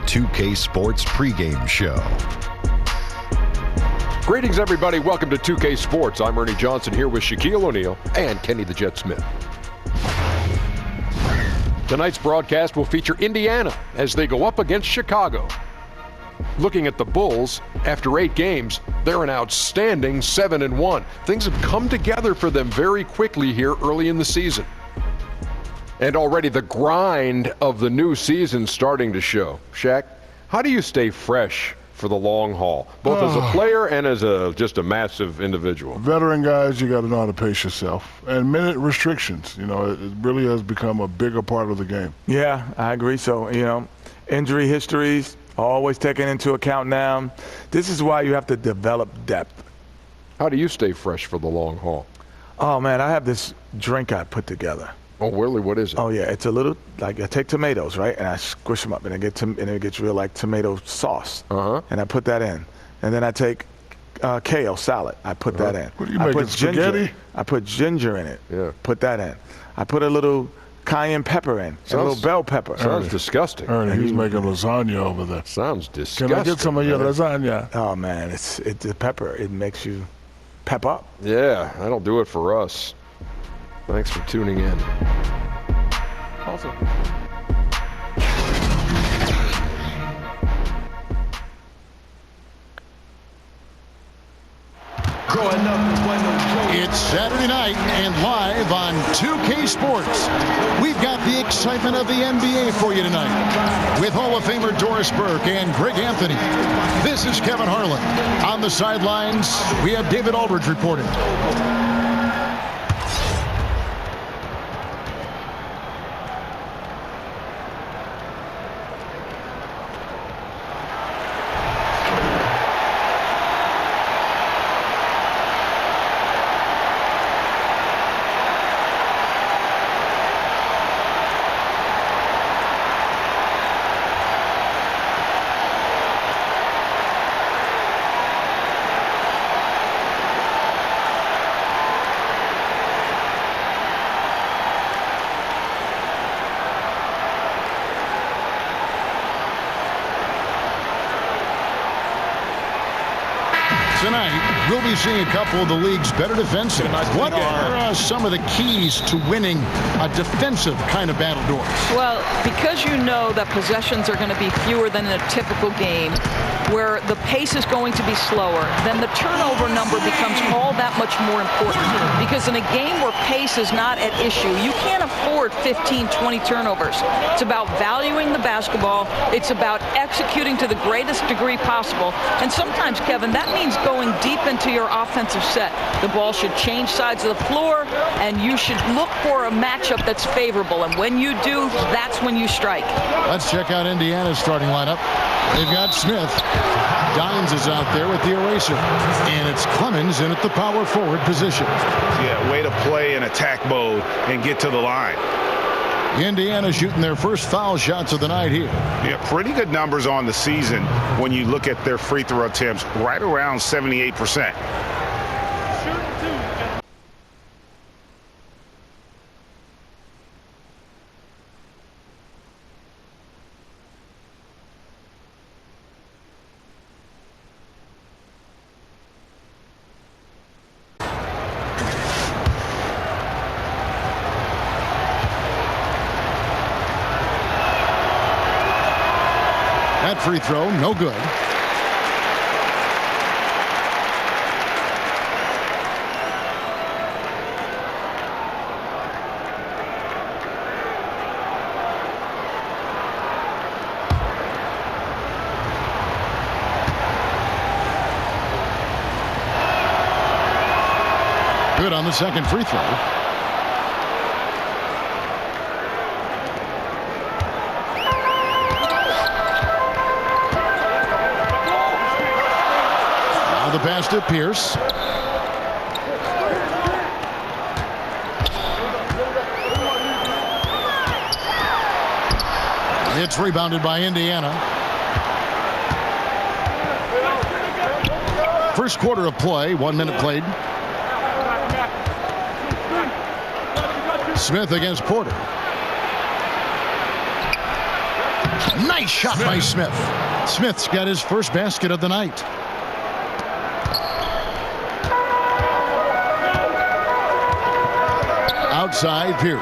2K Sports pregame show. Greetings, everybody. Welcome to 2K Sports. I'm Ernie Johnson here with Shaquille O'Neal and Kenny the Jet Smith. Tonight's broadcast will feature Indiana as they go up against Chicago. Looking at the Bulls, after 8 games, they're an outstanding 7-1. Things have come together for them very quickly here early in the season. And already the grind of the new season starting to show. Shaq, how do you stay fresh for the long haul, both as a player and as just a massive individual? Veteran guys, you got to know how to pace yourself. And minute restrictions, it really has become a bigger part of the game. Yeah, I agree. So, injury histories always taken into account now. This is why you have to develop depth. How do you stay fresh for the long haul? Oh, man, I have this drink I put together. Oh, really? What is it? Oh, yeah. It's a little, I take tomatoes, right? And I squish them up, and it gets real like tomato sauce. And I put that in. And then I take kale salad. I put that in. What are you making, spaghetti? I put ginger in it. Yeah. Put that in. I put a little cayenne pepper in. A little bell pepper. Sounds disgusting. Ernie, he's making lasagna over there. Sounds disgusting. Can I get some of your lasagna? Oh, man, it's the pepper. It makes you pep up. Yeah, that'll do it for us. Thanks for tuning in. Awesome. It's Saturday night and live on 2K Sports. We've got the excitement of the NBA for you tonight with Hall of Famer Doris Burke and Greg Anthony. This is Kevin Harlan. On the sidelines, we have David Aldridge reporting. Tonight, we'll be seeing a couple of the league's better defensive. What are some of the keys to winning a defensive kind of battle, Doris? Well, because you know that possessions are going to be fewer than in a typical game, where the pace is going to be slower, then the turnover number becomes all that much more important. Because in a game where pace is not at issue, you can't afford 15, 20 turnovers. It's about valuing the basketball. It's about executing to the greatest degree possible. And sometimes, Kevin, that means going deep into your offensive set. The ball should change sides of the floor, and you should look for a matchup that's favorable. And when you do, that's when you strike. Let's check out Indiana's starting lineup. They've got Smith. Dines is out there with the eraser. And it's Clemens in at the power forward position. Yeah, way to play in attack mode and get to the line. Indiana shooting their first foul shots of the night here. Yeah, pretty good numbers on the season when you look at their free throw attempts, right around 78%. That free throw, no good. Good on the second free throw. The pass to Pierce. It's rebounded by Indiana. First quarter of play, 1 minute played. Smith against Porter. Nice shot by Smith. Smith's got his first basket of the night. Outside, Pierce.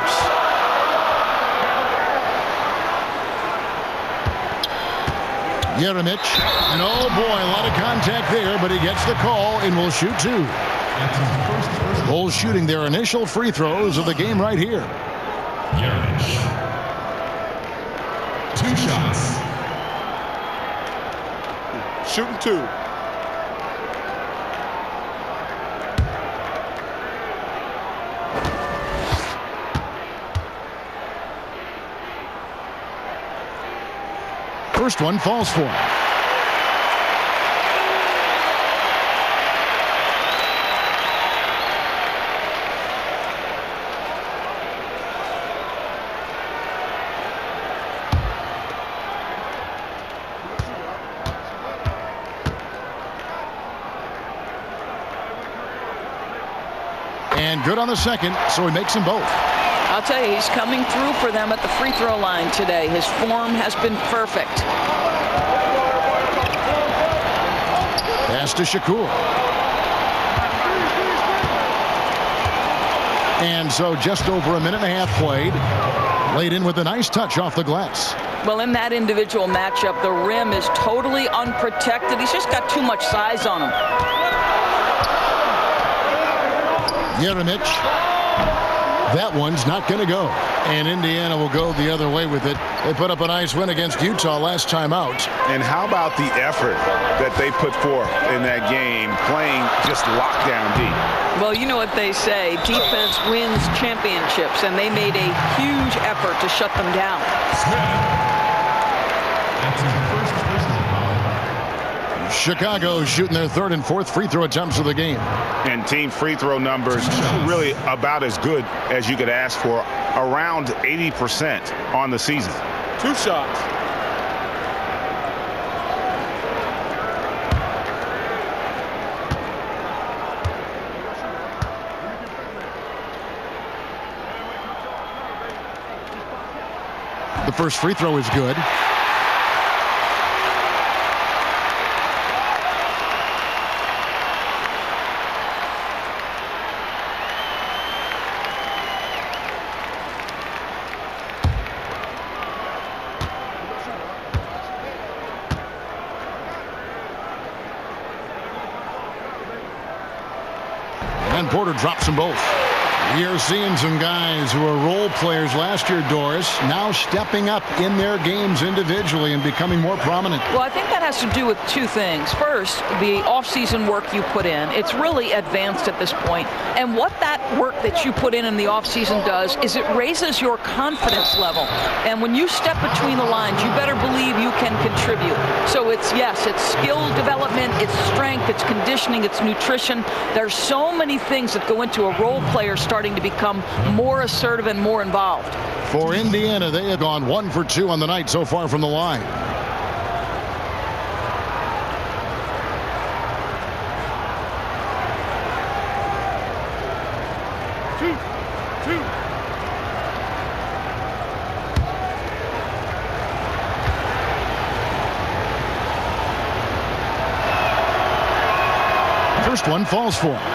Jeremic. And oh boy, a lot of contact there, but he gets the call and will shoot two. Bulls shooting their initial free throws of the game right here. Jeremic. 2 shots. Shooting 2. First one falls for him. And good on the second, so he makes them both. I'll tell you, he's coming through for them at the free throw line today. His form has been perfect. Pass to Shakur. And so just over a minute and a half played. Laid in with a nice touch off the glass. Well, in that individual matchup, the rim is totally unprotected. He's just got too much size on him. Jeremic. That one's not going to go. And Indiana will go the other way with it. They put up a nice win against Utah last time out. And how about the effort that they put forth in that game, playing just lockdown deep? Well, you know what they say, defense wins championships, and they made a huge effort to shut them down. Chicago shooting their third and fourth free throw attempts of the game. And team free throw numbers really about as good as you could ask for, around 80% on the season. 2 shots. The first free throw is good. And Porter drops them both. You're seeing some guys who were role players last year, Doris, now stepping up in their games individually and becoming more prominent. Well, I think that has to do with 2 things. First, the offseason work you put in. It's really advanced at this point. And what that work that you put in the offseason does is it raises your confidence level. And when you step between the lines, you better believe you can contribute. So it's skill development, it's strength, it's conditioning, it's nutrition. There's so many things that go into a role player starting to become more assertive and more involved. For Indiana, they have gone 1 for 2 on the night so far from the line. First one falls for him.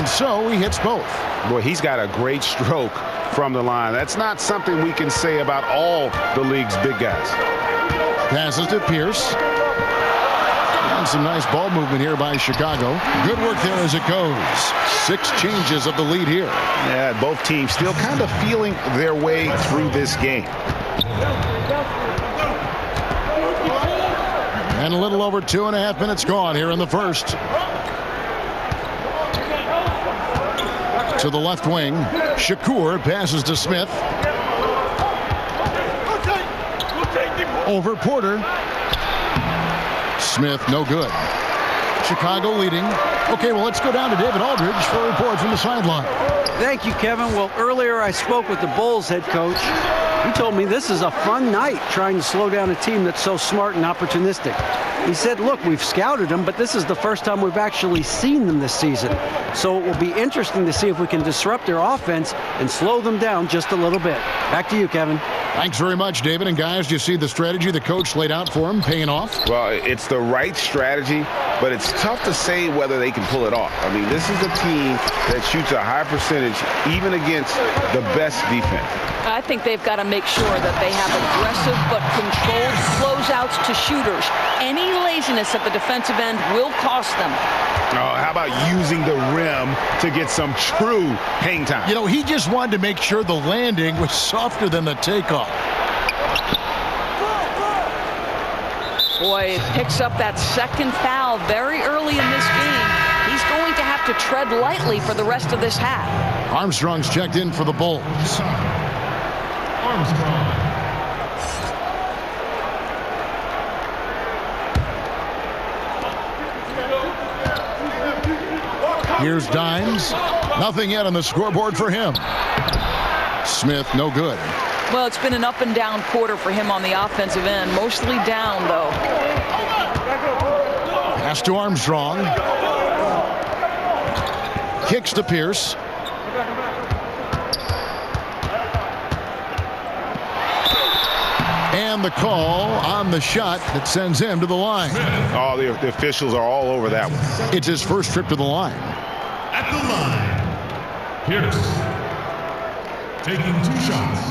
So he hits both. Boy, he's got a great stroke from the line. That's not something we can say about all the league's big guys. Passes to Pierce. And some nice ball movement here by Chicago. Good work there as it goes. 6 changes of the lead here. Yeah, both teams still kind of feeling their way through this game. And a little over 2.5 minutes gone here in the first. To the left wing, Shakur passes to Smith. Over Porter. Smith, no good. Chicago leading. Okay, well, let's go down to David Aldridge for a report from the sideline. Thank you, Kevin. Well, earlier I spoke with the Bulls head coach. He told me this is a fun night trying to slow down a team that's so smart and opportunistic. He said, look, we've scouted them, but this is the first time we've actually seen them this season. So it will be interesting to see if we can disrupt their offense and slow them down just a little bit. Back to you, Kevin. Thanks very much, David. And guys, do you see the strategy the coach laid out for him paying off? Well, it's the right strategy, but it's tough to say whether they can pull it off. I mean, this is a team that shoots a high percentage even against the best defense. I think they've got to make sure that they have aggressive but controlled closeouts to shooters. Any laziness at the defensive end will cost them. How about using the rim to get some true hang time? You know, he just wanted to make sure the landing was softer than the takeoff. Boy, it picks up that second foul very early in this game. He's going to have to tread lightly for the rest of this half. Armstrong's checked in for the Bulls. Armstrong. Here's Dimes. Nothing yet on the scoreboard for him. Smith, no good. Well, it's been an up and down quarter for him on the offensive end. Mostly down, though. Pass to Armstrong. Kicks to Pierce. And the call on the shot that sends him to the line. Oh, the officials are all over that one. It's his first trip to the line. At the line, Pierce. Taking 2 shots.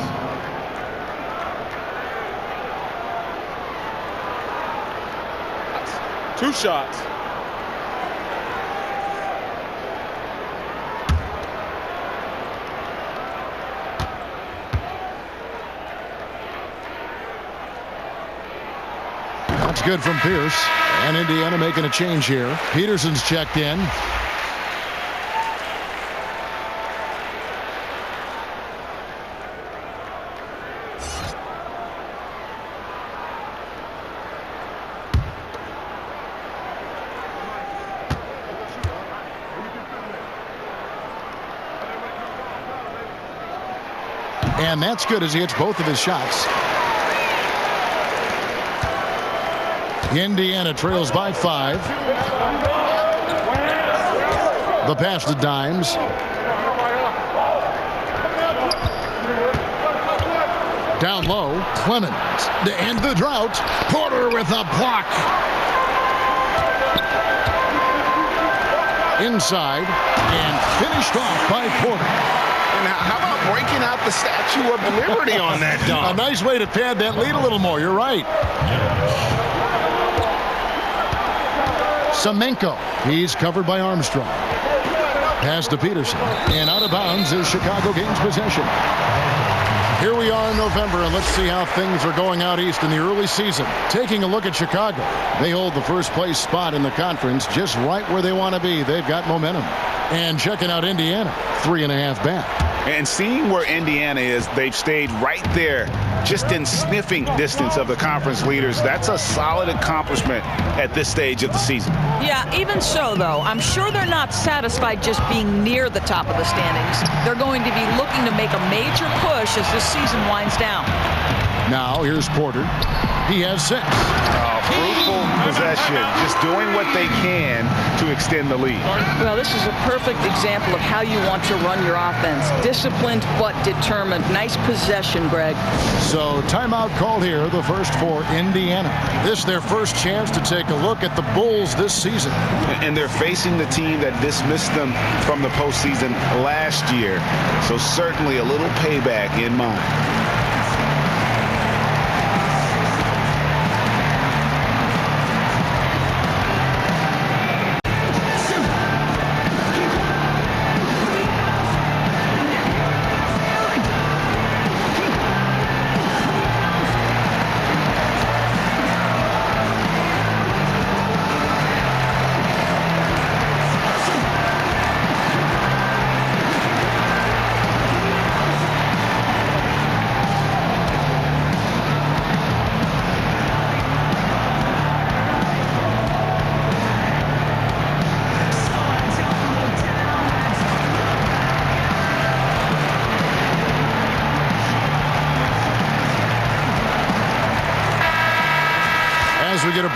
Two shots. That's good from Pierce. And Indiana making a change here. Peterson's checked in. And that's good as he hits both of his shots. Indiana trails by 5. The pass to Dimes. Down low, Clemens. To end the drought, Porter with a block. Inside and finished off by Porter. And how about breaking out the Statue of Liberty on that dunk? A nice way to pad that lead a little more. You're right. Semenko. He's covered by Armstrong. Pass to Peterson. And out of bounds as Chicago gains possession. Here we are in November, and let's see how things are going out east in the early season. Taking a look at Chicago. They hold the first place spot in the conference just right where they want to be. They've got momentum. And checking out Indiana, 3.5 back. And seeing where Indiana is, they've stayed right there, just in sniffing distance of the conference leaders. That's a solid accomplishment at this stage of the season. Yeah, even so, though, I'm sure they're not satisfied just being near the top of the standings. They're going to be looking to make a major push as this season winds down. Now, here's Porter. He has 6. Fruitful possession, just doing what they can to extend the lead. Well, this is a perfect example of how you want to run your offense. Disciplined but determined. Nice possession, Greg. So timeout called here, the first for Indiana. This is their first chance to take a look at the Bulls this season. And they're facing the team that dismissed them from the postseason last year. So certainly a little payback in mind.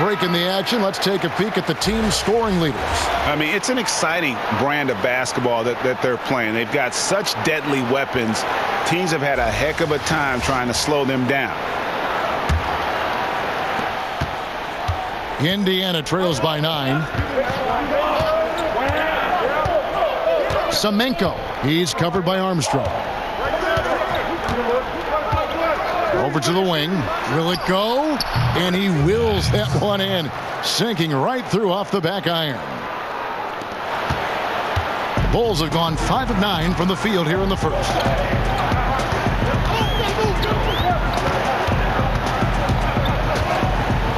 break in the action. Let's take a peek at the team scoring leaders. I mean, it's an exciting brand of basketball that they're playing. They've got such deadly weapons. Teams have had a heck of a time trying to slow them down. Indiana trails by 9. Semenko. He's covered by Armstrong. Over to the wing. Will it go? And he wills that one in. Sinking right through off the back iron. Bulls have gone 5 of 9 from the field here in the first.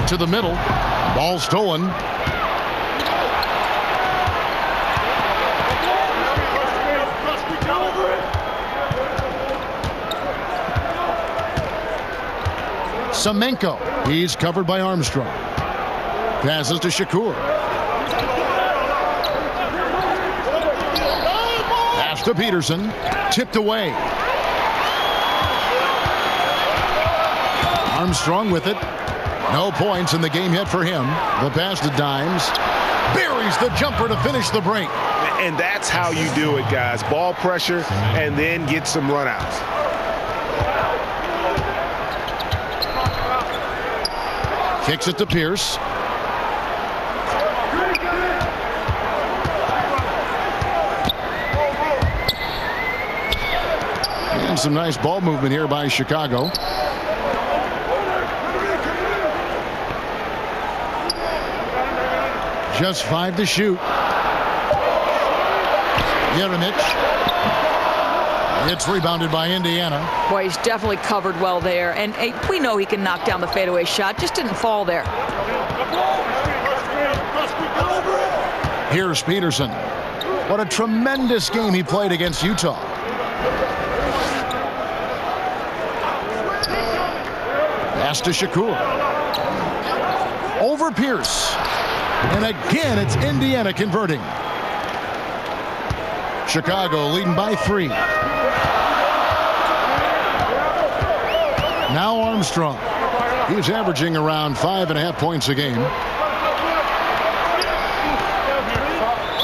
To the middle. Ball stolen. Semenko. He's covered by Armstrong. Passes to Shakur. Pass to Peterson. Tipped away. Armstrong with it. No points in the game yet for him. The pass to Dimes. Buries the jumper to finish the break. And that's how you do it, guys. Ball pressure and then get some runouts. Kicks it to Pierce. And some nice ball movement here by Chicago. Just 5 to shoot. Jeremic. It's rebounded by Indiana. Boy, he's definitely covered well there. And we know he can knock down the fadeaway shot. Just didn't fall there. Here's Peterson. What a tremendous game he played against Utah. Pass to Shakur. Over Pierce. And again, it's Indiana converting. Chicago leading by 3. Now Armstrong. He's averaging around 5.5 points a game.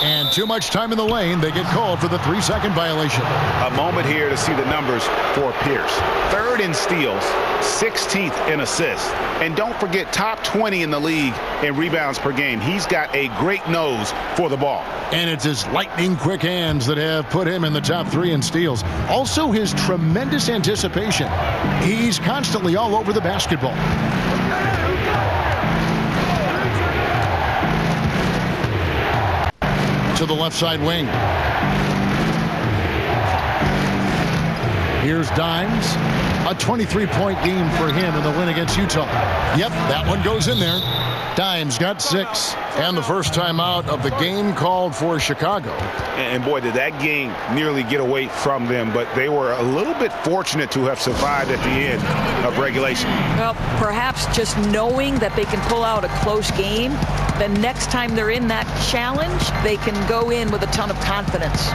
And too much time in the lane. They get called for the 3-second violation. A moment here to see the numbers for Pierce. 3rd in steals, 16th in assists. And don't forget, top 20 in the league in rebounds per game. He's got a great nose for the ball. And it's his lightning quick hands that have put him in the top 3 in steals. Also his tremendous anticipation. He's constantly all over the basketball. To the left side wing. Here's Dimes. A 23-point game for him in the win against Utah. Yep, that one goes in there. Dimes got 6. And the first time out of the game called for Chicago. And boy, did that game nearly get away from them. But they were a little bit fortunate to have survived at the end of regulation. Well, perhaps just knowing that they can pull out a close game, the next time they're in that challenge, they can go in with a ton of confidence.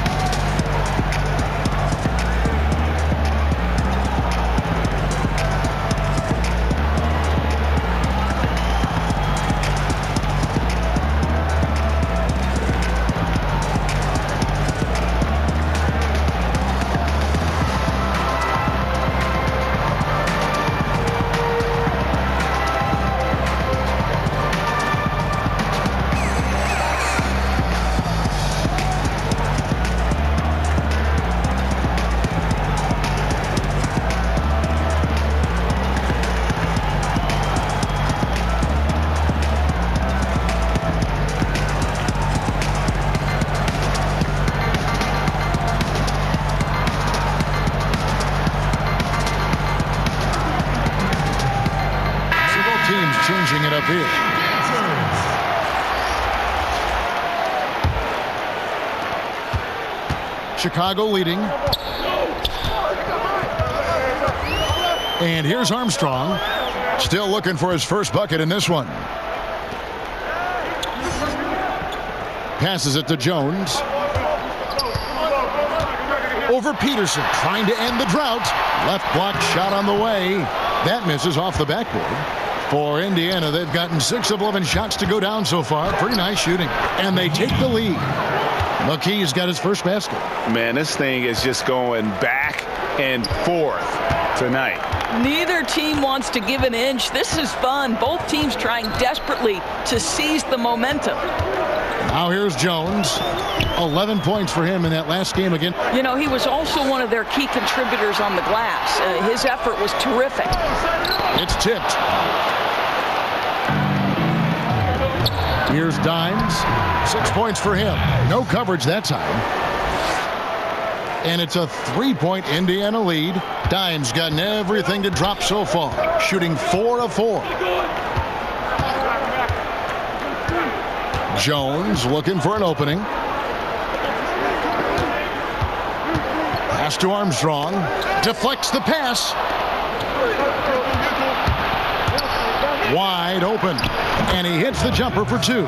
Changing it up here. Chicago leading. And here's Armstrong. Still looking for his first bucket in this one. Passes it to Jones. Over Peterson, trying to end the drought. Left block shot on the way. That misses off the backboard. For Indiana, they've gotten 6 of 11 shots to go down so far. Pretty nice shooting. And they take the lead. McKee's got his first basket. Man, this thing is just going back and forth tonight. Neither team wants to give an inch. This is fun. Both teams trying desperately to seize the momentum. Now here's Jones. 11 points for him in that last game again. You know, he was also one of their key contributors on the glass. His effort was terrific. It's tipped. Here's Dimes. 6 points for him. No coverage that time. And it's a 3-point Indiana lead. Dimes gotten everything to drop so far. Shooting 4 of 4. Jones looking for an opening. Pass to Armstrong. Deflects the pass. Wide open. And he hits the jumper for 2.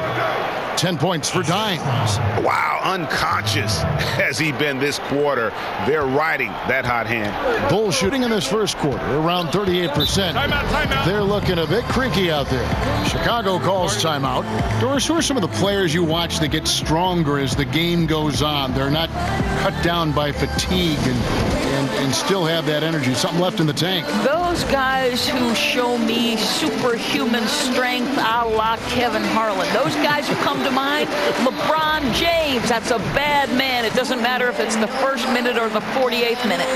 10 points for Dimes. Wow, unconscious has he been this quarter. They're riding that hot hand. Bulls shooting in this first quarter around 38%. They're looking a bit creaky out there. Chicago calls timeout. Doris, who are some of the players you watch that get stronger as the game goes on? They're not cut down by fatigue and still have that energy, something left in the tank. Those guys who show me superhuman strength a la Kevin Harlan. Those guys who come to mind, LeBron James, that's a bad man. It doesn't matter if it's the first minute or the 48th minute.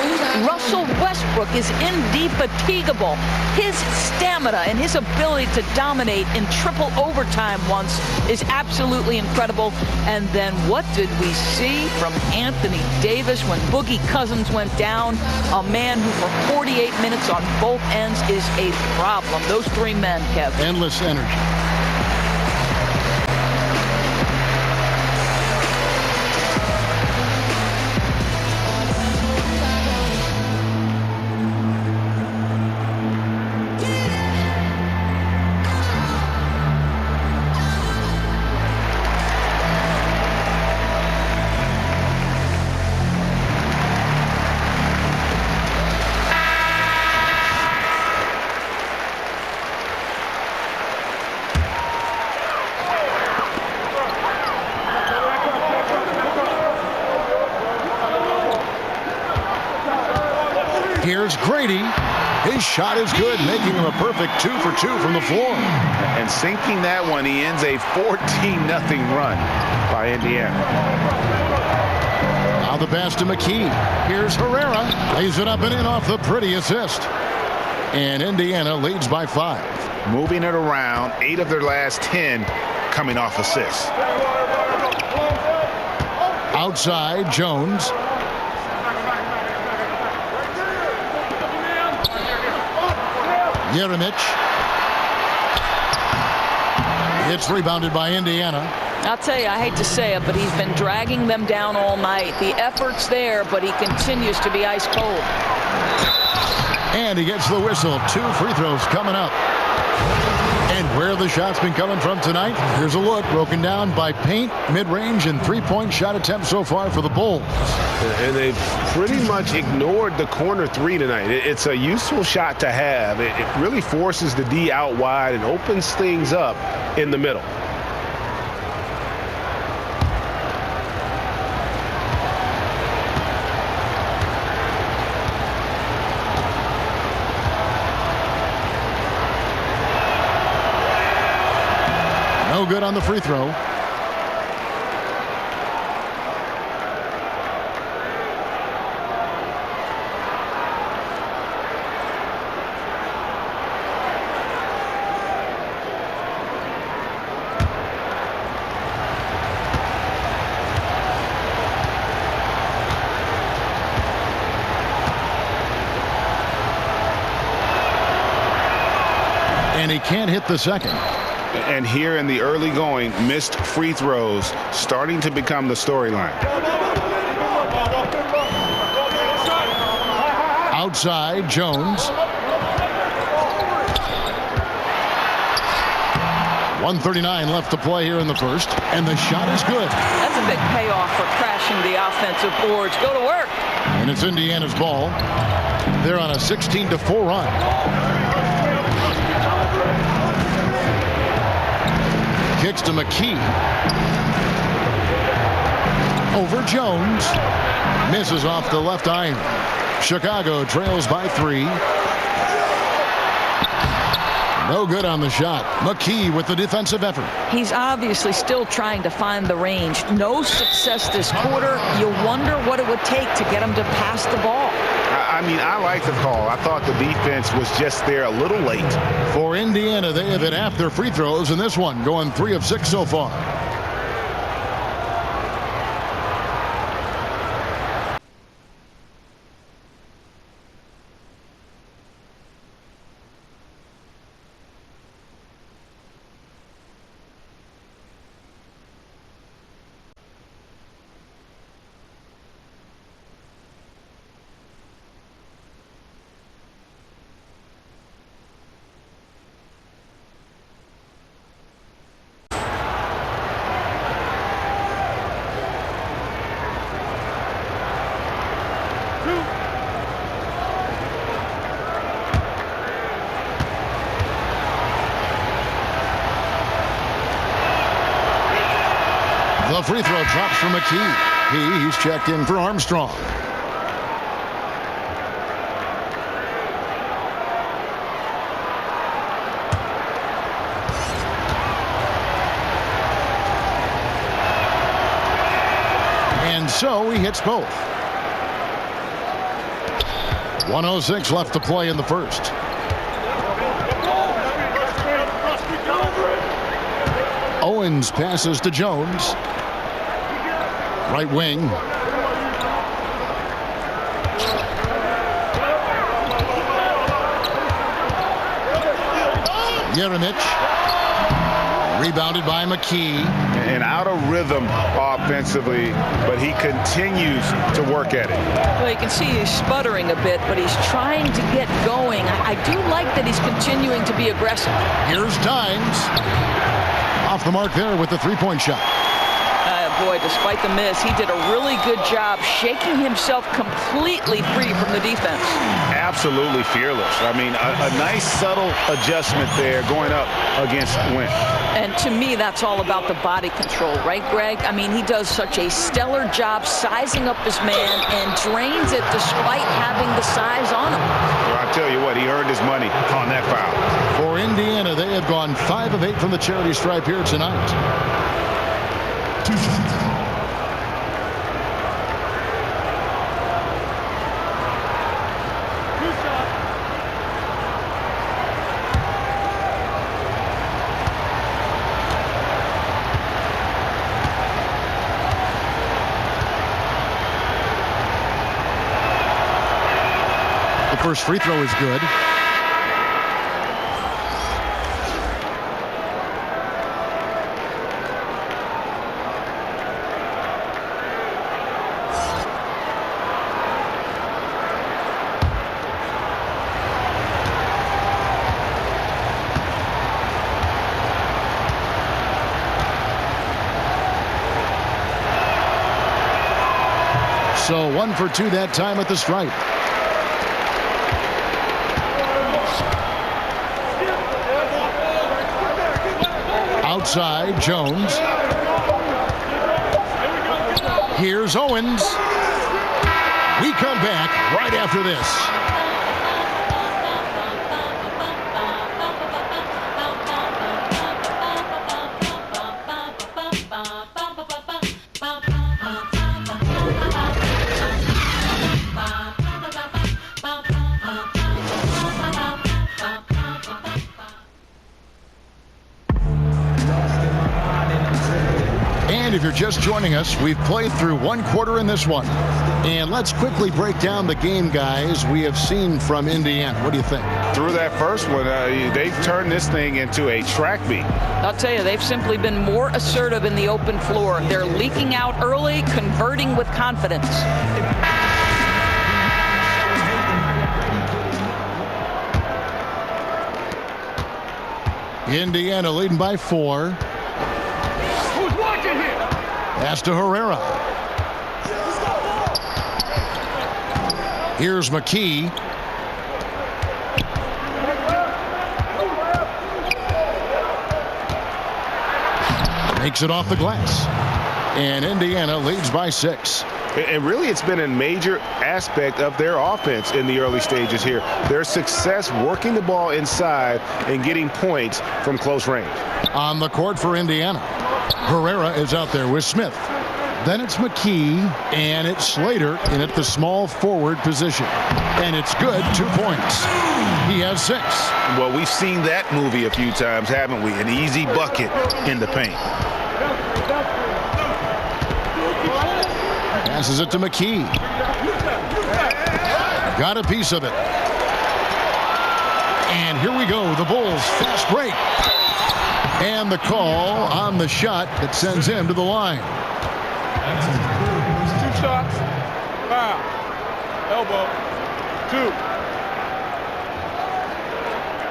Russell Westbrook is indefatigable. His stamina and his ability to dominate in triple overtime once is absolutely incredible. And then what did we see from Anthony Davis when Boogie Cousins went down? A man who for 48 minutes on both ends is a problem. Those 3 men, Kev. Endless energy. Here's Grady. His shot is good, making him a perfect 2 for 2 from the floor. And sinking that one, he ends a 14-0 run by Indiana. Now the pass to McKee. Here's Herrera. Lays it up and in off the pretty assist. And Indiana leads by 5. Moving it around, 8 of their last 10 coming off assists. Outside, Jones. Jeremic. It's rebounded by Indiana. I'll tell you, I hate to say it, but he's been dragging them down all night. The effort's there, but he continues to be ice cold. And he gets the whistle. 2 free throws coming up. And where the shots been coming from tonight? Here's a look broken down by paint, mid-range, and 3-point shot attempts so far for the Bulls. And they've pretty much ignored the corner 3 tonight. It's a useful shot to have. It really forces the D out wide and opens things up in the middle. No good on the free throw. And he can't hit the second. And here in the early going, missed free throws starting to become the storyline. Outside, Jones. 1:39 left to play here in the first, and the shot is good. That's a big payoff for crashing the offensive boards. Go to work. And it's Indiana's ball. They're on a 16-4 run. Kicks to McKee. Over Jones. Misses off the left iron. Chicago trails by 3. No good on the shot. McKee with the defensive effort. He's obviously still trying to find the range. No success this quarter. You wonder what it would take to get him to pass the ball. I mean, I like the call. I thought the defense was just there a little late. For Indiana, they have hit half their free throws in this one, going 3 of 6 so far. The free throw drops for McKee. He's checked in for Armstrong. And so he hits both. 1:06 left to play in the first. Owens passes to Jones. Right wing. Jeremic. Rebounded by McKee. And out of rhythm offensively, but he continues to work at it. Well, you can see he's sputtering a bit, but he's trying to get going. I do like that he's continuing to be aggressive. Here's Dimes. Off the mark there with the three-point shot. Boy, despite the miss, he did a really good job shaking himself completely free from the defense. Absolutely fearless. I mean, a nice subtle adjustment there going up against Wynn. And to me, that's all about the body control, right, Greg? I mean, he does such a stellar job sizing up his man and drains it despite having the size on him. Well, I'll tell you what, he earned his money on that foul. For Indiana, they have gone 5 of 8 from the charity stripe here tonight. 2 shots. The first free throw is good. So 1 for 2 that time at the stripe. Outside, Jones. Here's Owens. We come back right after this. And if you're just joining us, we've played through 1 quarter in this one. And let's quickly break down the game, guys, we have seen from Indiana. What do you think? Through that first one, they've turned this thing into a track meet. I'll tell you, they've simply been more assertive in the open floor. They're leaking out early, converting with confidence. Indiana leading by 4. Pass to Herrera. Here's McKee. Makes it off the glass. And Indiana leads by 6. And really, it's been a major aspect of their offense in the early stages here. Their success working the ball inside and getting points from close range. On the court for Indiana, Herrera is out there with Smith. Then it's McKee, and it's Slater in at the small forward position. And it's good, 2 points. He has 6. Well, we've seen that movie a few times, haven't we? An easy bucket in the paint. Passes it to McKee. Got a piece of it. And here we go. The Bulls fast break. And the call on the shot that sends him to the line. 2 shots. Foul. Elbow. 2.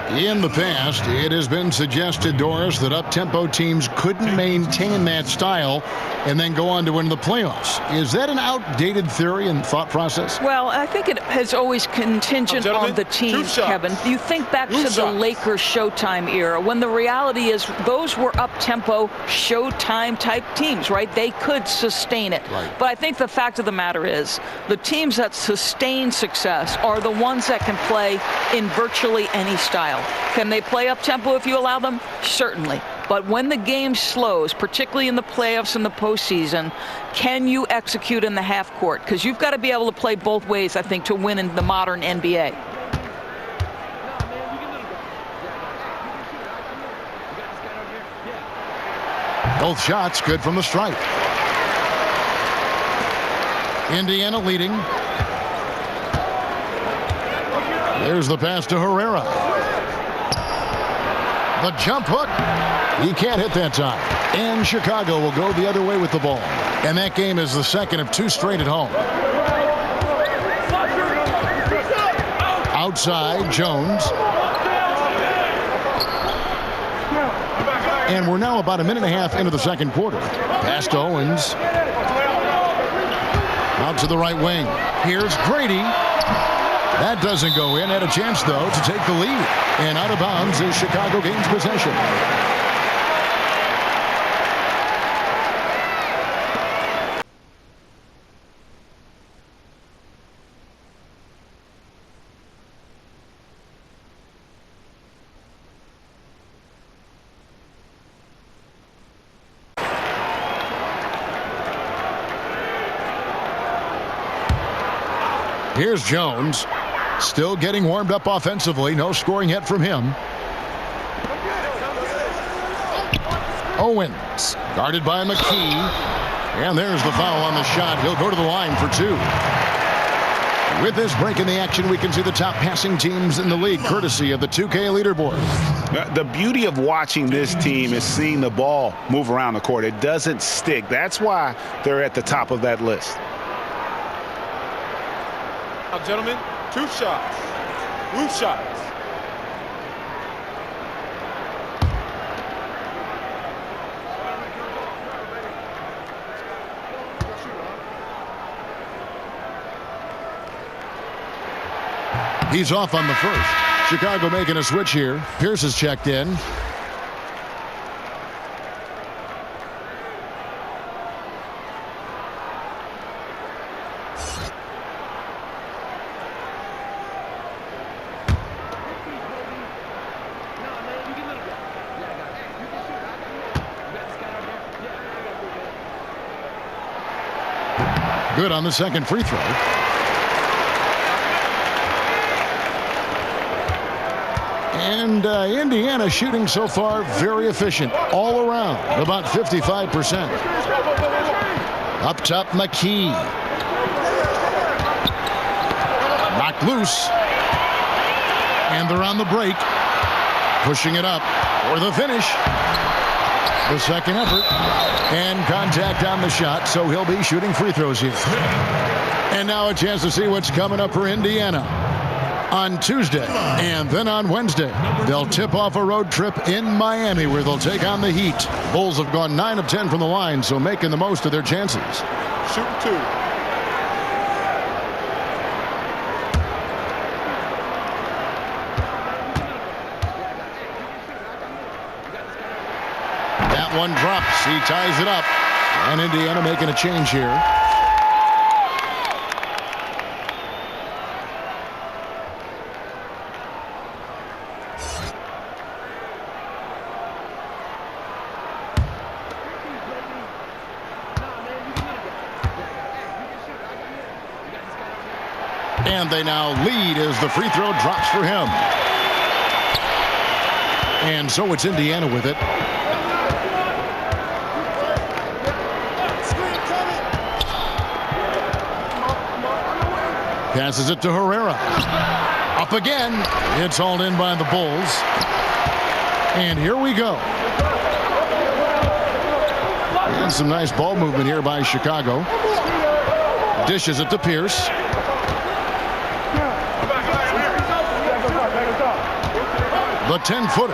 In the past, it has been suggested, Doris, that up-tempo teams couldn't maintain that style and then go on to win the playoffs. Is that an outdated theory and thought process? Well, I think it has always contingent on the teams, Kevin. You think back to the Lakers Showtime era, when the reality is those were up-tempo Showtime type teams, right? They could sustain it. Right. But I think the fact of the matter is the teams that sustain success are the ones that can play in virtually any style. Can they play up-tempo if you allow them? Certainly. But when the game slows, particularly in the playoffs and the postseason, can you execute in the half court? Because you've got to be able to play both ways, I think, to win in the modern NBA. Both shots good from the stripe. Indiana leading. There's the pass to Herrera. The jump hook. He can't hit that time. And Chicago will go the other way with the ball. And that game is the second of 2 straight at home. Outside, Jones. And we're now about a minute and a half into the second quarter. Pass to Owens. Out to the right wing. Here's Grady. That doesn't go in. Had a chance, though, to take the lead. And out of bounds as Chicago gains possession. Here's Jones. Still getting warmed up offensively. No scoring yet from him. Owens. Guarded by McKee. And there's the foul on the shot. He'll go to the line for 2. With this break in the action, we can see the top passing teams in the league, courtesy of the 2K leaderboard. The beauty of watching this team is seeing the ball move around the court. It doesn't stick. That's why they're at the top of that list. Now, gentlemen, 2 shots. Loose shots. He's off on the first. Chicago making a switch here. Pierce is checked in. Good on the second free throw. And Indiana shooting so far very efficient all around, about 55%. Up top, McKee. Knocked loose. And they're on the break. Pushing it up for the finish. The second effort. And contact on the shot, so he'll be shooting free throws here. And now a chance to see what's coming up for Indiana. On Tuesday and then on Wednesday, they'll tip off a road trip in Miami where they'll take on the Heat. Bulls have gone 9 of 10 from the line, so making the most of their chances. Shooting 2. That that one drops. He ties it up. And Indiana making a change here. And they now lead as the free throw drops for him. And so it's Indiana with it. Passes it to Herrera. Up again. It's hauled in by the Bulls. And here we go. And some nice ball movement here by Chicago. Dishes it to Pierce. The 10-footer.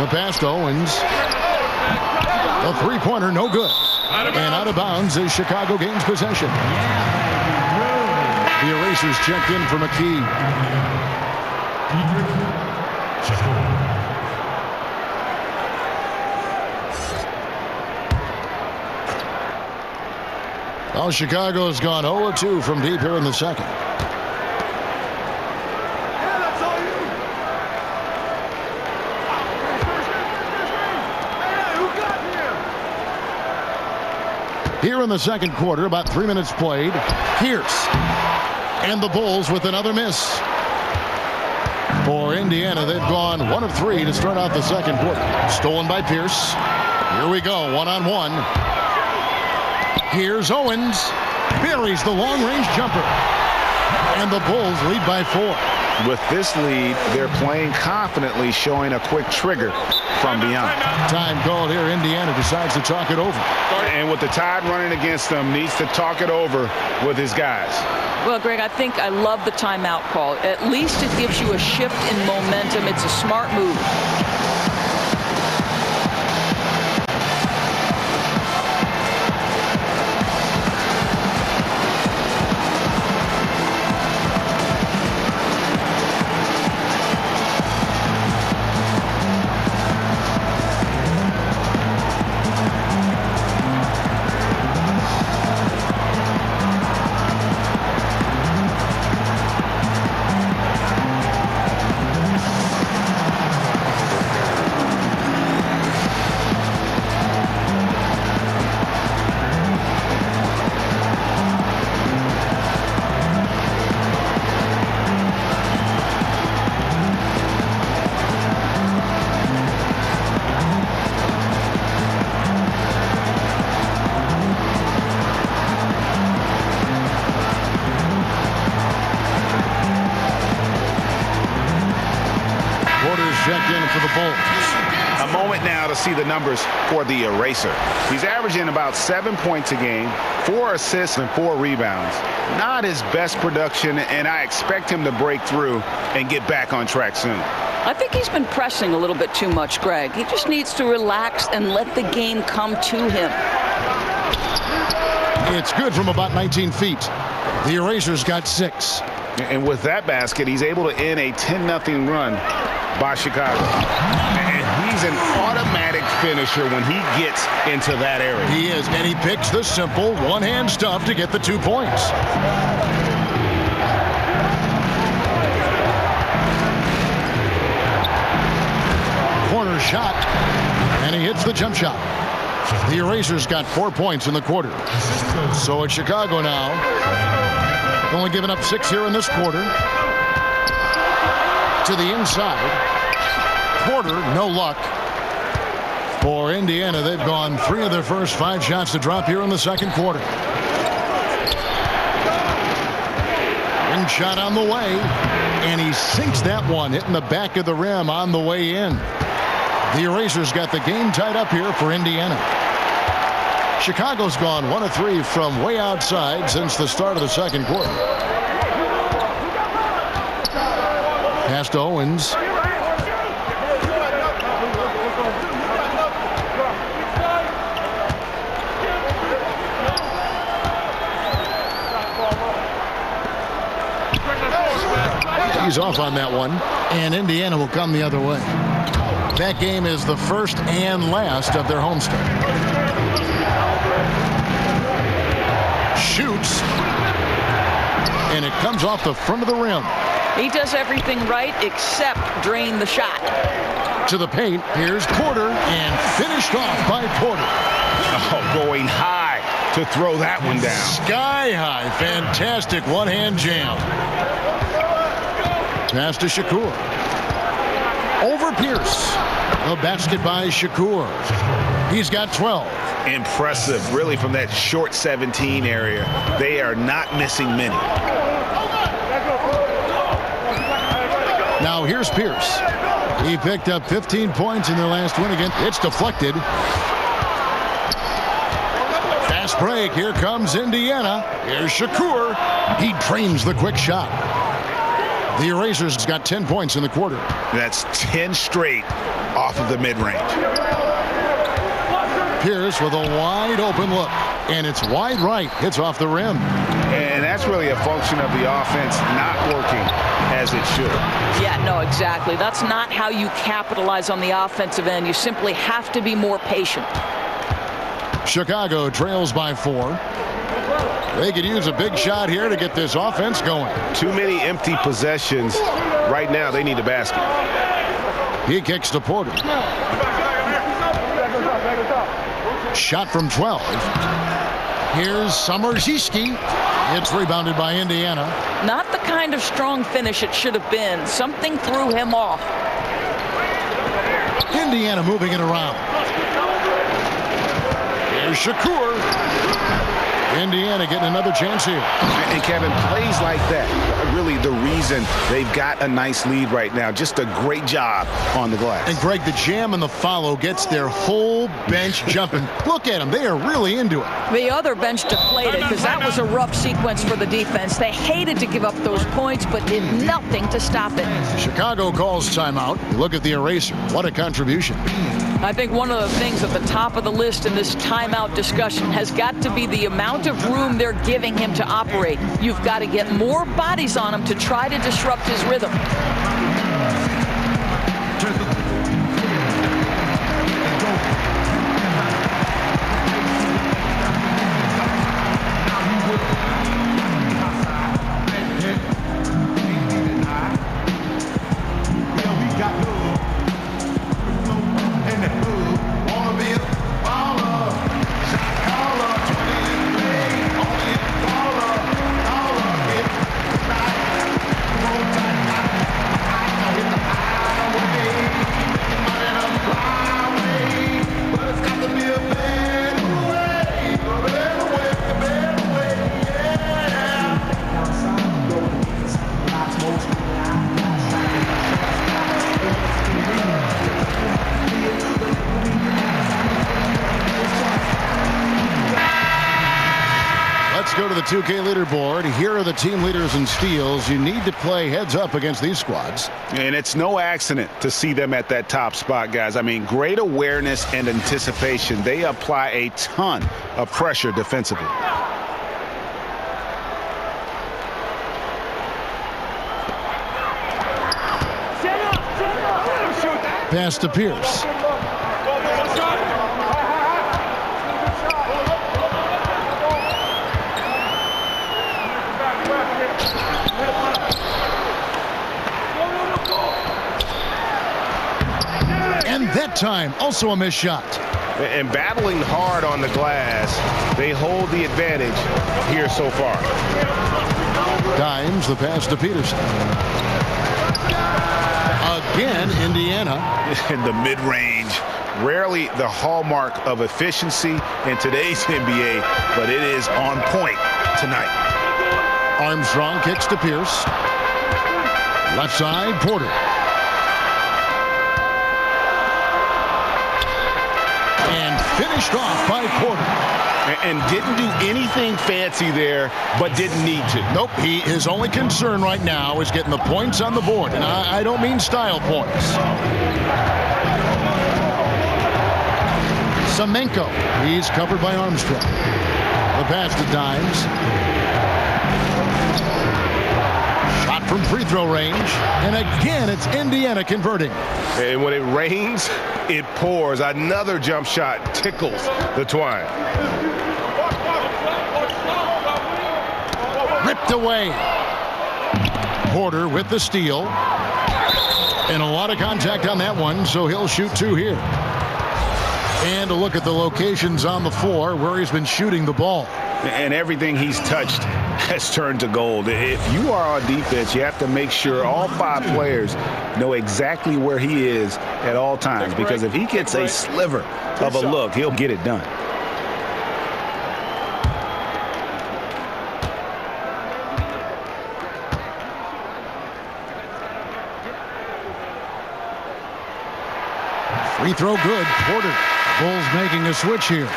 The pass to Owens. The three-pointer, no good. And out of bounds as Chicago gains possession. The Erasers checked in for McKee. Well, Chicago's gone 0-2 from deep here in the second. Here in the second quarter, about 3 minutes played. Pierce. And the Bulls with another miss. For Indiana, they've gone 1 of 3 to start out the second quarter. Stolen by Pierce. Here we go, one-on-one. Here's Owens. Buries the long-range jumper. And the Bulls lead by 4. With this lead, they're playing confidently, showing a quick trigger from beyond. Time called here. Indiana decides to talk it over. And with the Tide running against them, needs to talk it over with his guys. Well, Greg, I think I love the timeout call. At least it gives you a shift in momentum. It's a smart move. Checked in for the Bulls. A moment now to see the numbers for the Eraser. He's averaging about 7 points a game, 4 assists and 4 rebounds. Not his best production, and I expect him to break through and get back on track soon. I think he's been pressing a little bit too much, Greg. He just needs to relax and let the game come to him. It's good from about 19 feet. The Erasers got 6. And with that basket, he's able to end a 10-0 run by Chicago. And he's an automatic finisher when he gets into that area. He is, and he picks the simple one-hand stuff to get the 2 points. Corner shot, and he hits the jump shot. The Erasers got 4 points in the quarter. So it's Chicago now. Only giving up 6 here in this quarter. To the inside. Porter, no luck. For Indiana, they've gone 3 of their first 5 shots to drop here in the second quarter. Ring shot on the way. And he sinks that one, hitting the back of the rim on the way in. The Erasers got the game tied up here for Indiana. Chicago's gone 1 of 3 from way outside since the start of the second quarter. Pass to Owens. He's off on that one, and Indiana will come the other way. That game is the first and last of their homestand. Shoots. And it comes off the front of the rim. He does everything right except drain the shot. To the paint. Here's Porter. And finished off by Porter. Oh, going high to throw that one down. Sky high. Fantastic one-hand jam. Pass to Shakur. Over Pierce. A basket by Shakur. He's got 12. Impressive, really, from that short 17 area. They are not missing many. Now here's Pierce. He picked up 15 points in their last win again. It's deflected. Fast break. Here comes Indiana. Here's Shakur. He drains the quick shot. The Erasers got 10 points in the quarter. That's 10 straight off of the mid-range. Pierce with a wide open look. And it's wide right. Hits off the rim. And that's really a function of the offense not working as it should. Yeah, no, exactly. That's not how you capitalize on the offensive end. You simply have to be more patient. Chicago trails by 4. They could use a big shot here to get this offense going. Too many empty possessions. Right now, they need a basket. He kicks to Porter. Shot from 12. Here's Summerzinski. It's rebounded by Indiana. Not the kind of strong finish it should have been. Something threw him off. Indiana moving it around. Here's Shakur. Indiana getting another chance here. And Kevin, plays like that are really the reason they've got a nice lead right now. Just a great job on the glass. And Greg, the jam and the follow gets their whole bench jumping. Look at them. They are really into it. The other bench deflated because that was a rough sequence for the defense. They hated to give up those points, but did nothing to stop it. Chicago calls timeout. Look at the eraser. What a contribution. I think one of the things at the top of the list in this timeout discussion has got to be the amount of room they're giving him to operate. You've got to get more bodies on him to try to disrupt his rhythm. Go to the 2K leaderboard. Here are the team leaders in steals. You need to play heads up against these squads. And it's no accident to see them at that top spot, guys. I mean, great awareness and anticipation. They apply a ton of pressure defensively. Pass to Pierce. And that time, also a missed shot. And battling hard on the glass, they hold the advantage here so far. Dimes the pass to Peterson. Again, Indiana. In the mid-range. Rarely the hallmark of efficiency in today's NBA, but it is on point tonight. Armstrong kicks to Pierce. Left side, Porter. And finished off by Porter. And didn't do anything fancy there, but didn't need to. Nope, his only concern right now is getting the points on the board. And I don't mean style points. Semenko, he's covered by Armstrong. The pass to Dimes. Shot from free throw range. And again, it's Indiana converting. And when it rains, it pours. Another jump shot tickles the twine. Ripped away. Porter with the steal. And a lot of contact on that one, so he'll shoot 2 here. And a look at the locations on the floor where he's been shooting the ball. And everything he's touched has turned to gold. If you are on defense, you have to make sure all 5 players know exactly where he is at all times, because if he gets a sliver of a look, he'll get it done. Free throw good. Porter. Bulls making a switch here.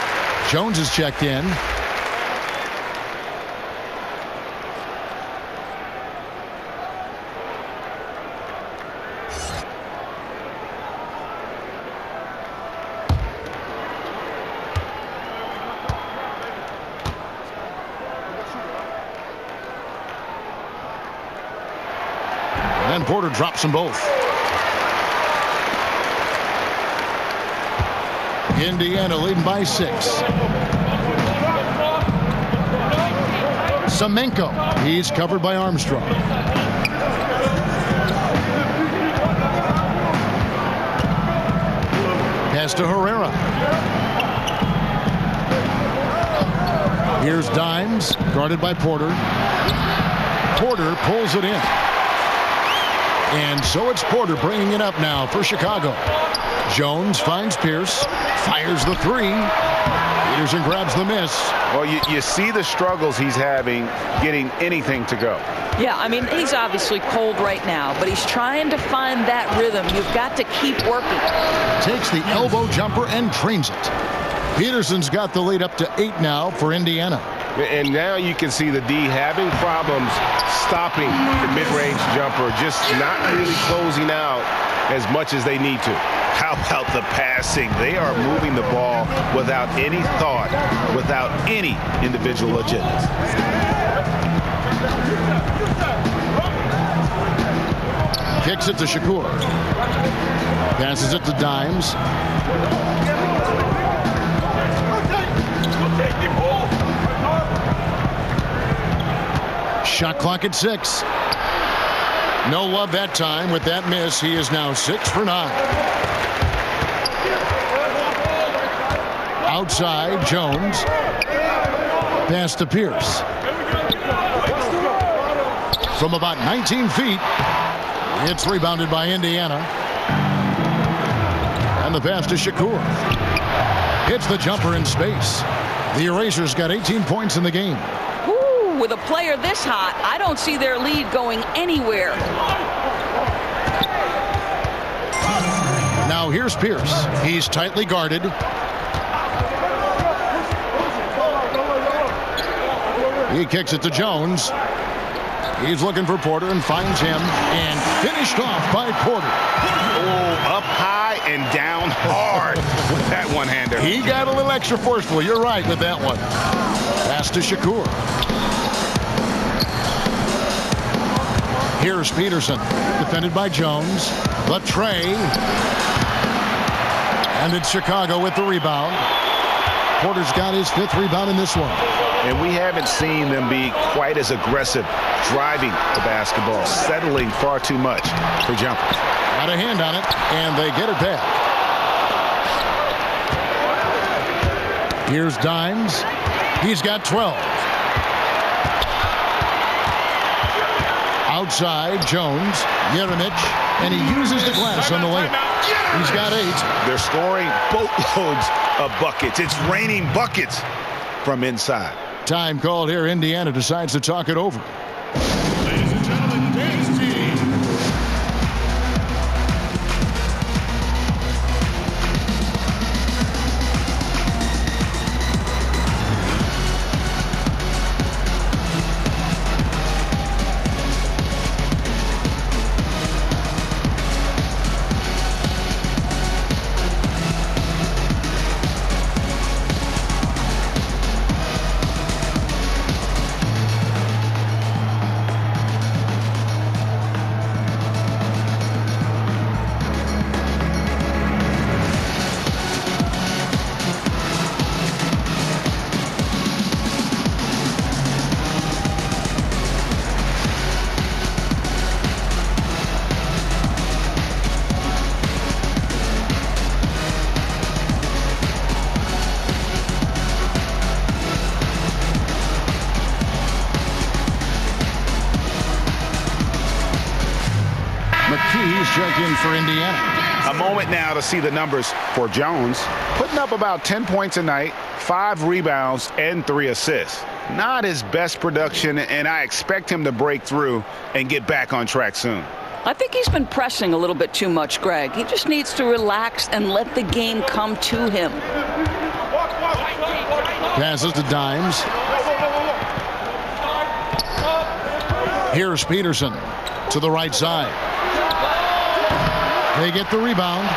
Jones is checked in. And then Porter drops them both. Indiana leading by 6. Semenko. He's covered by Armstrong. Pass to Herrera. Here's Dimes, guarded by Porter. Porter pulls it in. And so it's Porter bringing it up now for Chicago. Jones finds Pierce, fires the 3. Peterson grabs the miss. Well, you see the struggles he's having getting anything to go. Yeah, I mean, he's obviously cold right now, but he's trying to find that rhythm. You've got to keep working. Takes the elbow jumper and drains it. Peterson's got the lead up to 8 now for Indiana. And now you can see the D having problems stopping the mid-range jumper, just not really closing out as much as they need to. How about the passing? They are moving the ball without any thought, without any individual agendas. Kicks it to Shakur. Passes it to Dimes. Shot clock at 6. No love that time with that miss. He is now 6 for 9. Outside, Jones. Pass to Pierce. From about 19 feet. It's rebounded by Indiana. And the pass to Shakur. Hits the jumper in space. The Erasers got 18 points in the game. Ooh, with a player this hot, I don't see their lead going anywhere. Now here's Pierce. He's tightly guarded. He kicks it to Jones. He's looking for Porter and finds him, and finished off by Porter. Oh, up high and down hard with that one-hander. He got a little extra forceful. You're right with that one. Pass to Shakur. Here's Peterson, defended by Jones. Latre. And it's Chicago with the rebound. Porter's got his 5th rebound in this one. And we haven't seen them be quite as aggressive driving the basketball, settling far too much for jumpers. Got a hand on it, and they get it back. Here's Dimes. He's got 12. Outside, Jones, Jeremic, and he uses the glass on the layup. He's got 8. They're scoring boatloads of buckets. It's raining buckets from inside. Time called here. Indiana decides to talk it over. Ladies and gentlemen, Dave's team. check in for Indiana. A moment now to see the numbers for Jones, putting up about 10 points a night, 5 rebounds, and 3 assists. Not his best production, and I expect him to break through and get back on track soon. I think he's been pressing a little bit too much, Greg. He just needs to relax and let the game come to him. Passes to Dimes. Here's Peterson to the right side. They get the rebound.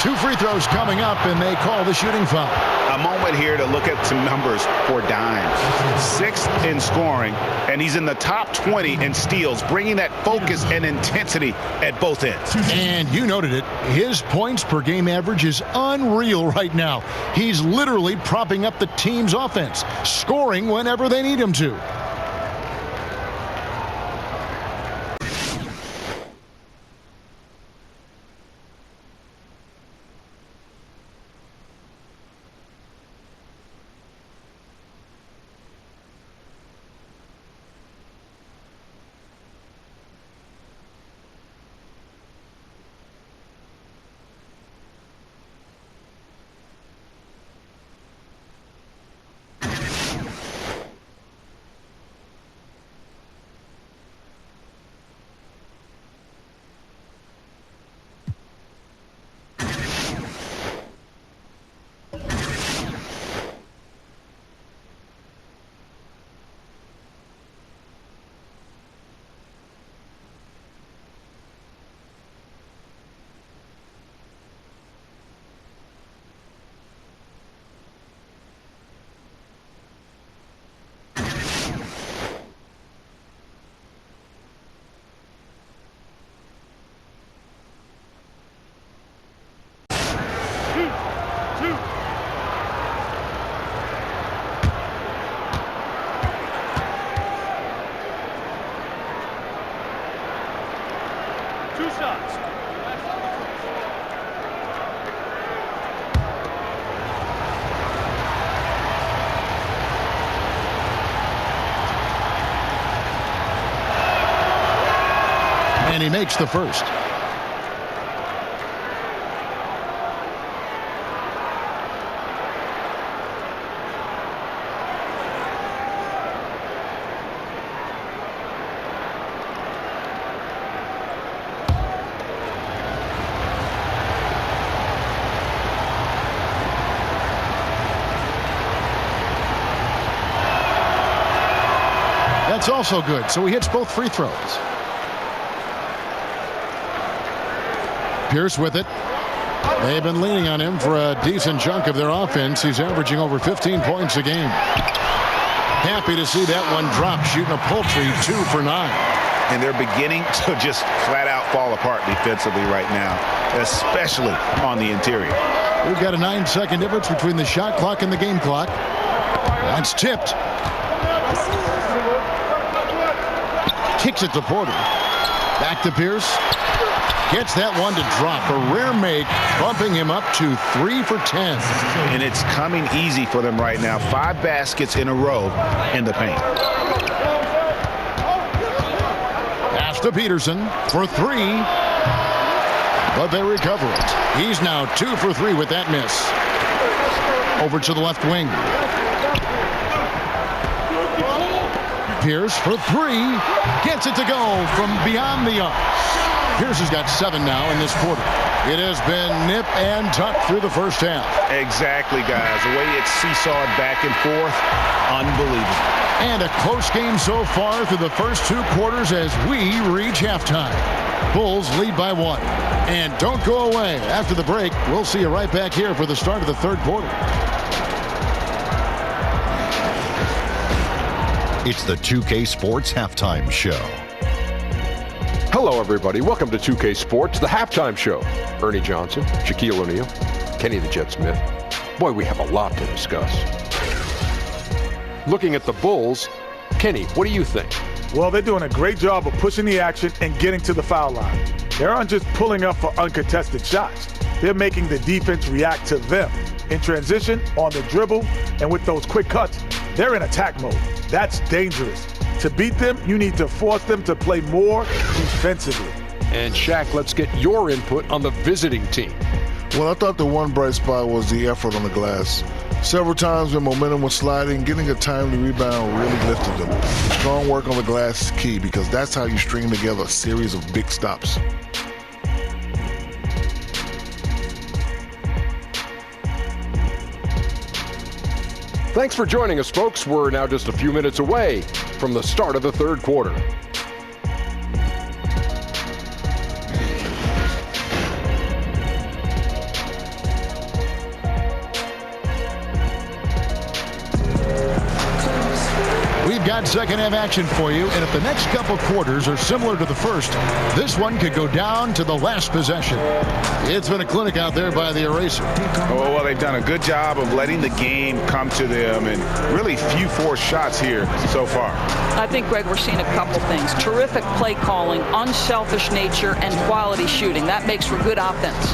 2 free throws coming up, and they call the shooting foul. A moment here to look at some numbers for Dimes. 6th in scoring, and he's in the top 20 in steals, bringing that focus and intensity at both ends. And you noted it. His points per game average is unreal right now. He's literally propping up the team's offense, scoring whenever they need him to. And he makes the first. That's also good. So he hits both free throws. Pierce with it. They've been leaning on him for a decent chunk of their offense. He's averaging over 15 points a game. Happy to see that one drop, shooting a paltry 2 for 9. And they're beginning to just flat out fall apart defensively right now, especially on the interior. We've got a 9-second difference between the shot clock and the game clock. That's tipped. Kicks it to Porter. Back to Pierce. Gets that one to drop. A rare make, bumping him up to 3 for 10. And it's coming easy for them right now. 5 baskets in a row in the paint. Pass to Peterson for 3. But they recover it. He's now 2 for 3 with that miss. Over to the left wing. Pierce for 3. Gets it to go from beyond the arc. Pierce has got 7 now in this quarter. It has been nip and tuck through the first half. Exactly, guys. The way it's seesawed back and forth, unbelievable. And a close game so far through the first 2 quarters as we reach halftime. Bulls lead by 1. And don't go away. After the break, we'll see you right back here for the start of the third quarter. It's the 2K Sports Halftime Show. Hello, everybody. Welcome to 2K Sports, the halftime show. Ernie Johnson, Shaquille O'Neal, Kenny the Jet Smith. Boy, we have a lot to discuss. Looking at the Bulls, Kenny, what do you think? Well, they're doing a great job of pushing the action and getting to the foul line. They aren't just pulling up for uncontested shots. They're making the defense react to them. In transition, on the dribble, and with those quick cuts, they're in attack mode. That's dangerous. To beat them, you need to force them to play more defensively. And Shaq, let's get your input on the visiting team. Well, I thought the one bright spot was the effort on the glass. Several times when momentum was sliding, getting a timely rebound really lifted them. Strong work on the glass is key because that's how you string together a series of big stops. Thanks for joining us, folks. We're now just a few minutes away from the start of the third quarter. We've got second half action for you, and if the next couple quarters are similar to the first, this one could go down to the last possession. It's been a clinic out there by the Eraser. Oh, well, they've done a good job of letting the game come to them, and really few forced shots here so far. I think, Greg, we're seeing a couple things. Terrific play calling, unselfish nature, and quality shooting. That makes for good offense.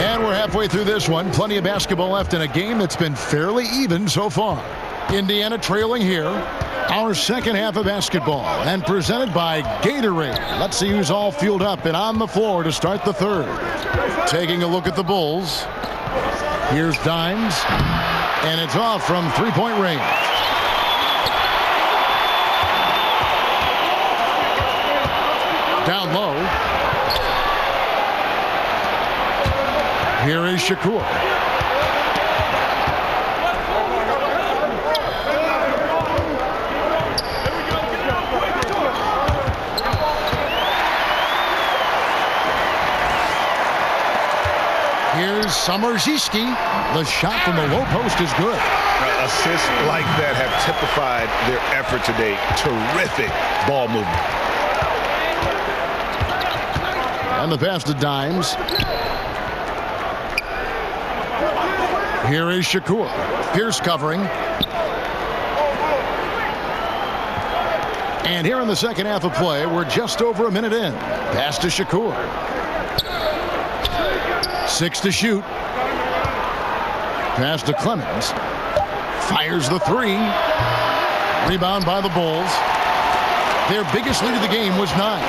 And we're halfway through this one. Plenty of basketball left in a game that's been fairly even so far. Indiana trailing here. Our second half of basketball, and presented by Gatorade. Let's see who's all fueled up and on the floor to start the third. Taking a look at the Bulls. Here's Dimes, and it's off from three-point range. Down low. Here is Shakur. Here's Summerziski. The shot from the low post is good. Assists like that have typified their effort today. Terrific ball movement. And the pass to Dimes. Here is Shakur. Pierce covering. And here in the second half of play, we're just over a minute in. Pass to Shakur. 6 to shoot. Pass to Clemens. Fires the three. Rebound by the Bulls. Their biggest lead of the game was 9.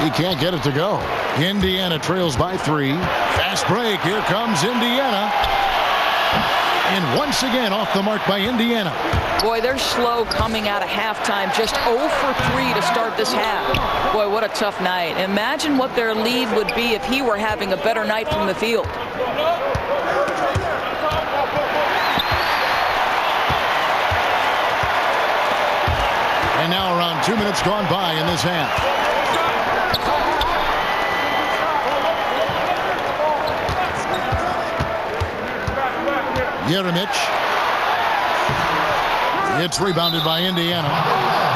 He can't get it to go. Indiana trails by 3. Fast break. Here comes Indiana. And once again off the mark by Indiana. Boy, they're slow coming out of halftime. Just 0 for 3 to start this half. Boy, what a tough night. Imagine what their lead would be if he were having a better night from the field. And now around 2 minutes gone by in this half. Jeremic. It's rebounded by Indiana.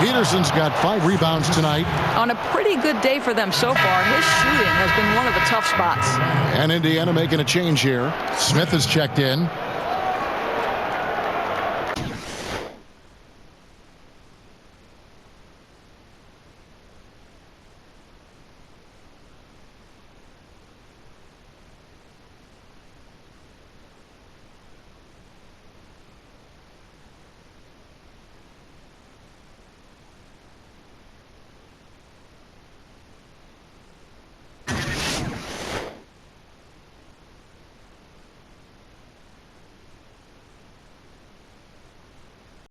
Peterson's got 5 rebounds tonight. On a pretty good day for them so far. His shooting has been one of the tough spots. And Indiana making a change here. Smith has checked in.